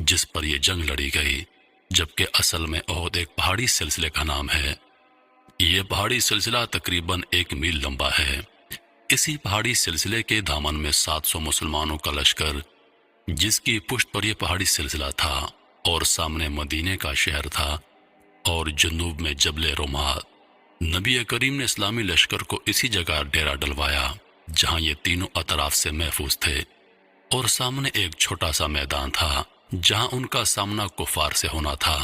جس پر یہ جنگ لڑی گئی، جبکہ اصل میں احد ایک پہاڑی سلسلے کا نام ہے۔ یہ پہاڑی سلسلہ تقریباً 1 میل لمبا ہے۔ اسی پہاڑی سلسلے کے دامن میں 700 مسلمانوں کا لشکر، جس کی پشت پر یہ پہاڑی سلسلہ تھا اور سامنے مدینے کا شہر تھا، اور جنوب میں جبل رومات۔ نبی کریم نے اسلامی لشکر کو اسی جگہ ڈیرا ڈلوایا جہاں یہ تینوں اطراف سے محفوظ تھے، اور سامنے ایک چھوٹا سا میدان تھا جہاں ان کا سامنا کفار سے ہونا تھا۔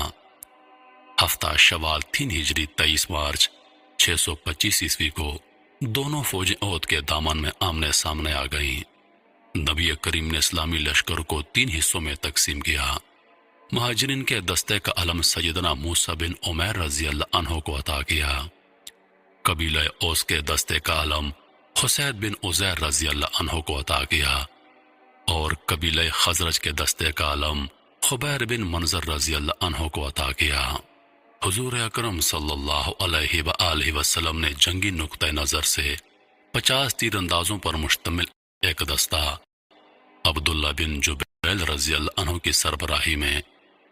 ہفتہ شوال 3 ہجری 23 مارچ 625 عیسوی کو دونوں فوجیں احد کے دامن میں آمنے سامنے آ گئیں۔ نبی کریم نے اسلامی لشکر کو 3 حصوں میں تقسیم کیا۔ مہاجرین کے دستے کا علم سیدنا موسیٰ بن عمیر رضی اللہ عنہ کو عطا کیا۔ قبیلہ اوس کے دستے کا علم حسید بن عزیر رضی اللہ عنہ کو عطا کیا، اور قبیلہ خزرج کے دستے کا علم خبیر بن منظر رضی اللہ عنہ کو عطا کیا۔ حضور اکرم صلی اللہ علیہ وآلہ وسلم نے جنگی نقطہ نظر سے 50 تیر اندازوں پر مشتمل ایک دستہ عبداللہ بن جبیل رضی اللہ عنہ کی سربراہی میں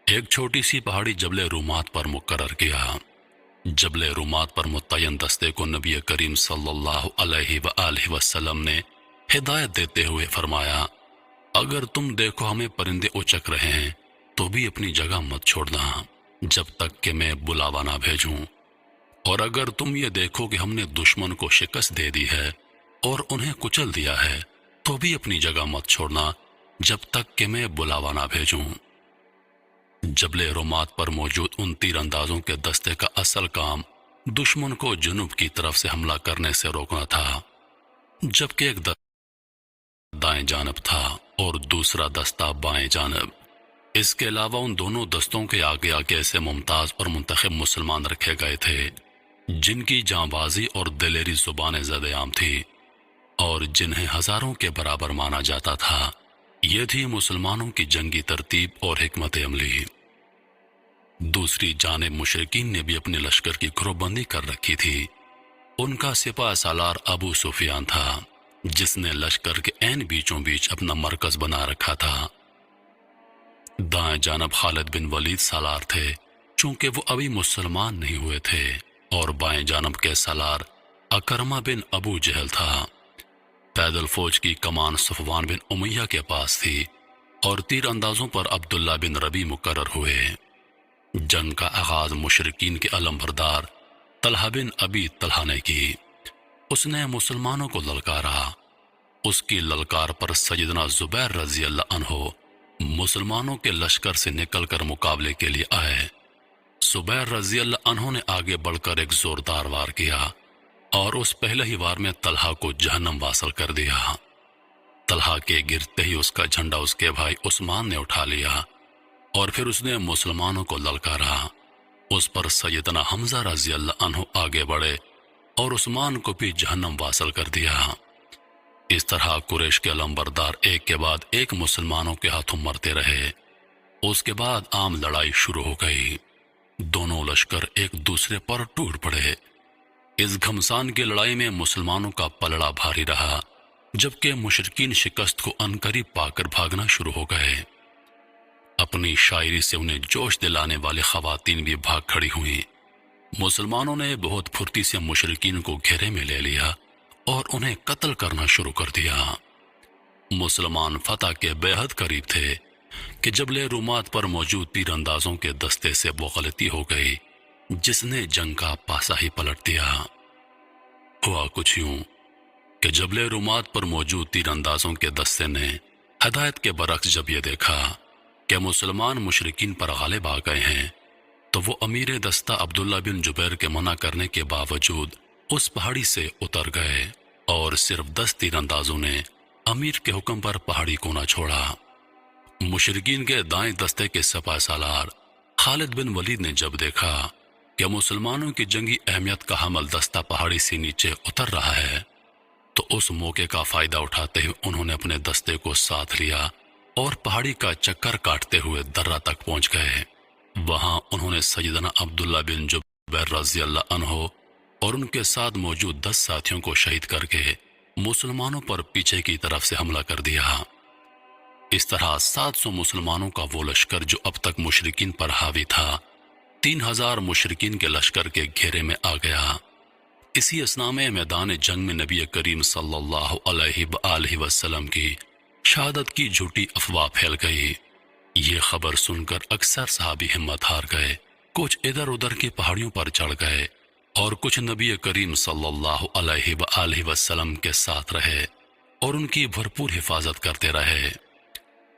ایک چھوٹی سی پہاڑی جبل رومات پر مقرر کیا۔ جبل رومات پر متعین دستے کو نبی کریم صلی اللہ علیہ وآلہ وسلم نے ہدایت دیتے ہوئے فرمایا، اگر تم دیکھو ہمیں پرندے اچک رہے ہیں تو بھی اپنی جگہ مت چھوڑنا جب تک کہ میں بلاوا نہ بھیجوں، اور اگر تم یہ دیکھو کہ ہم نے دشمن کو شکست دے دی ہے اور انہیں کچل دیا ہے تو بھی اپنی جگہ مت چھوڑنا جب تک کہ میں بلاوا نہ بھیجوں۔ جبل رومات پر موجود ان تیر اندازوں کے دستے کا اصل کام دشمن کو جنوب کی طرف سے حملہ کرنے سے روکنا تھا، جبکہ ایک دستہ دائیں جانب تھا اور دوسرا دستہ بائیں جانب۔ اس کے علاوہ ان دونوں دستوں کے آگے آگے ایسے ممتاز اور منتخب مسلمان رکھے گئے تھے جن کی جاں بازی اور دلیری زبان زد عام تھی اور جنہیں ہزاروں کے برابر مانا جاتا تھا۔ یہ تھی مسلمانوں کی جنگی ترتیب اور حکمت عملی۔ دوسری جانب مشرکین نے بھی اپنے لشکر کی گروہ بندی کر رکھی تھی۔ ان کا سپہ سالار ابو سفیان تھا جس نے لشکر کے عین بیچوں بیچ اپنا مرکز بنا رکھا تھا۔ دائیں جانب خالد بن ولید سالار تھے چونکہ وہ ابھی مسلمان نہیں ہوئے تھے، اور بائیں جانب کے سالار اکرمہ بن ابو جہل تھا۔ پیدل فوج کی کمان صفوان بن امیہ کے پاس تھی، اور تیر اندازوں پر عبداللہ بن ربی مقرر ہوئے۔ جنگ کا آغاز مشرکین کے علم بردار طلحہ بن ابی طلحہ نے کی۔ اس نے مسلمانوں کو للکارا۔ اس کی للکار پر سیدنا زبیر رضی اللہ عنہ مسلمانوں کے لشکر سے نکل کر مقابلے کے لیے آئے۔ زبیر رضی اللہ عنہ نے آگے بڑھ کر ایک زوردار وار کیا اور اس پہلے ہی وار میں طلحہ کو جہنم واصل کر دیا۔ طلحہ کے گرتے ہی اس کا جھنڈا اس کے بھائی عثمان نے اٹھا لیا، اور پھر اس نے مسلمانوں کو للکارا۔ اس پر سیدنا حمزہ رضی اللہ عنہ آگے بڑھے اور عثمان کو بھی جہنم واصل کر دیا۔ اس طرح قریش کے علمبردار ایک کے بعد ایک مسلمانوں کے ہاتھوں مرتے رہے۔ اس کے بعد عام لڑائی شروع ہو گئی۔ دونوں لشکر ایک دوسرے پر ٹوٹ پڑے۔ اس گھمسان کی لڑائی میں مسلمانوں کا پلڑا بھاری رہا، جبکہ مشرکین شکست کو عنقریب پا کر بھاگنا شروع ہو گئے۔ اپنی شاعری سے انہیں جوش دلانے والے خواتین بھی بھاگ کھڑی ہوئیں۔ مسلمانوں نے بہت پھرتی سے مشرکین کو گھیرے میں لے لیا اور انہیں قتل کرنا شروع کر دیا۔ مسلمان فتح کے بے حد قریب تھے کہ جبل رومات پر موجود تیر اندازوں کے دستے سے وہ غلطی ہو گئی جس نے جنگ کا پاسا ہی پلٹ دیا۔ ہوا کچھ یوں کہ جبل رومات پر موجود تیر اندازوں کے دستے نے ہدایت کے برعکس جب یہ دیکھا کہ مسلمان مشرکین پر غالب آ گئے ہیں تو وہ امیر دستہ عبداللہ بن جبیر کے منع کرنے کے باوجود اس پہاڑی سے اتر گئے، اور صرف 10 تیر اندازوں نے امیر کے حکم پر پہاڑی کو نہ چھوڑا۔ مشرکین کے دائیں دستے کے سپہ سالار خالد بن ولید نے جب دیکھا کہ مسلمانوں کی جنگی اہمیت کا حامل دستہ پہاڑی سے نیچے اتر رہا ہے تو اس موقع کا فائدہ اٹھاتے ہوئے انہوں نے اپنے دستے کو ساتھ لیا اور پہاڑی کا چکر کاٹتے ہوئے درہ تک پہنچ گئے۔ وہاں انہوں نے سیدنا عبداللہ بن جبیر رضی اللہ عنہ اور ان کے ساتھ موجود 10 ساتھیوں کو شہید کر کے مسلمانوں پر پیچھے کی طرف سے حملہ کر دیا۔ اس طرح 700 مسلمانوں کا وہ لشکر جو اب تک مشرکین پر حاوی تھا 3000 مشرکین کے لشکر کے گھیرے میں آ گیا۔ اسی اثناء میں میدان جنگ میں نبی کریم صلی اللہ علیہ وآلہ وسلم کی شہادت کی جھوٹی افواہ پھیل گئی۔ یہ خبر سن کر اکثر صحابی ہمت ہار گئے، کچھ ادھر ادھر کی پہاڑیوں پر چڑھ گئے اور کچھ نبی کریم صلی اللہ علیہ وآلہ وسلم کے ساتھ رہے اور ان کی بھرپور حفاظت کرتے رہے۔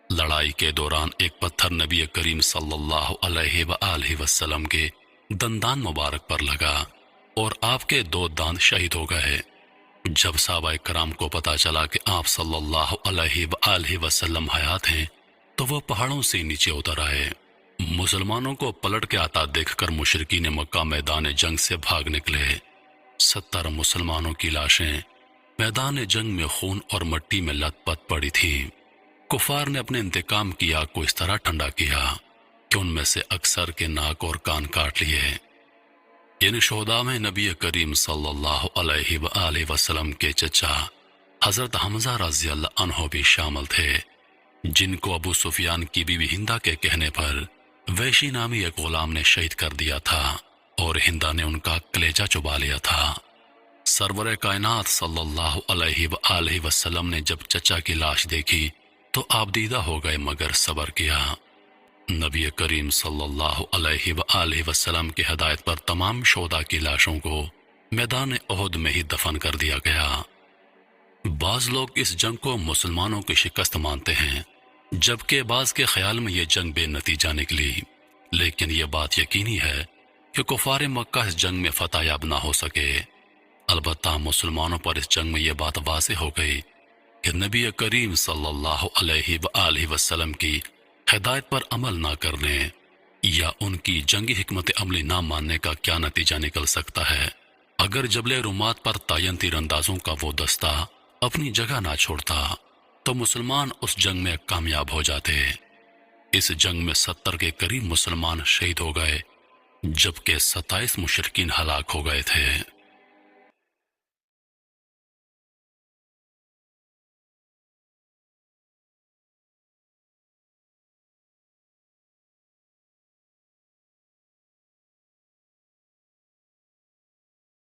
لڑائی کے دوران ایک پتھر نبی کریم صلی اللہ علیہ وآلہ وسلم کے دندان مبارک پر لگا اور آپ کے 2 دانت شہید ہو گئے۔ جب صحابہ کرام کو پتا چلا کہ آپ صلی اللہ علیہ وآلہ وسلم حیات ہیں تو وہ پہاڑوں سے نیچے اتر آئے۔ مسلمانوں کو پلٹ کے آتا دیکھ کر مشرکین مکہ میدان جنگ سے بھاگ نکلے۔ 70 مسلمانوں کی لاشیں میدان جنگ میں خون اور مٹی میں لت پت پڑی تھیں۔ کفار نے اپنے انتقام کی آگ کو اس طرح ٹھنڈا کیا کہ ان میں سے اکثر کے ناک اور کان کاٹ لیے۔ ان شہداء میں نبی کریم صلی اللہ علیہ وآلہ وسلم کے چچا حضرت حمزہ رضی اللہ عنہ بھی شامل تھے، جن کو ابو سفیان کی بیوی ہندہ کے کہنے پر ویشی نامی ایک غلام نے شہید کر دیا تھا اور ہندہ نے ان کا کلیجہ چبا لیا تھا۔ سرور کائنات صلی اللہ علیہ وآلہ وسلم نے جب چچا کی لاش دیکھی تو آپ دیدہ ہو گئے مگر صبر کیا۔ نبی کریم صلی اللہ علیہ وآلہ وسلم کی ہدایت پر تمام شہداء کی لاشوں کو میدان احد میں ہی دفن کر دیا گیا۔ بعض لوگ اس جنگ کو مسلمانوں کی شکست مانتے ہیں، جبکہ بعض کے خیال میں یہ جنگ بے نتیجہ نکلی، لیکن یہ بات یقینی ہے کہ کفار مکہ اس جنگ میں فتح یاب نہ ہو سکے۔ البتہ مسلمانوں پر اس جنگ میں یہ بات واضح ہو گئی کہ نبی کریم صلی اللہ علیہ وآلہ وسلم کی ہدایت پر عمل نہ کرنے یا ان کی جنگی حکمت عملی نہ ماننے کا کیا نتیجہ نکل سکتا ہے۔ اگر جبل رومات پر تعین تیر اندازوں کا وہ دستہ اپنی جگہ نہ چھوڑتا تو مسلمان اس جنگ میں کامیاب ہو جاتے۔ اس جنگ میں 70 کے قریب مسلمان شہید ہو گئے، جبکہ 27 مشرکین ہلاک ہو گئے تھے۔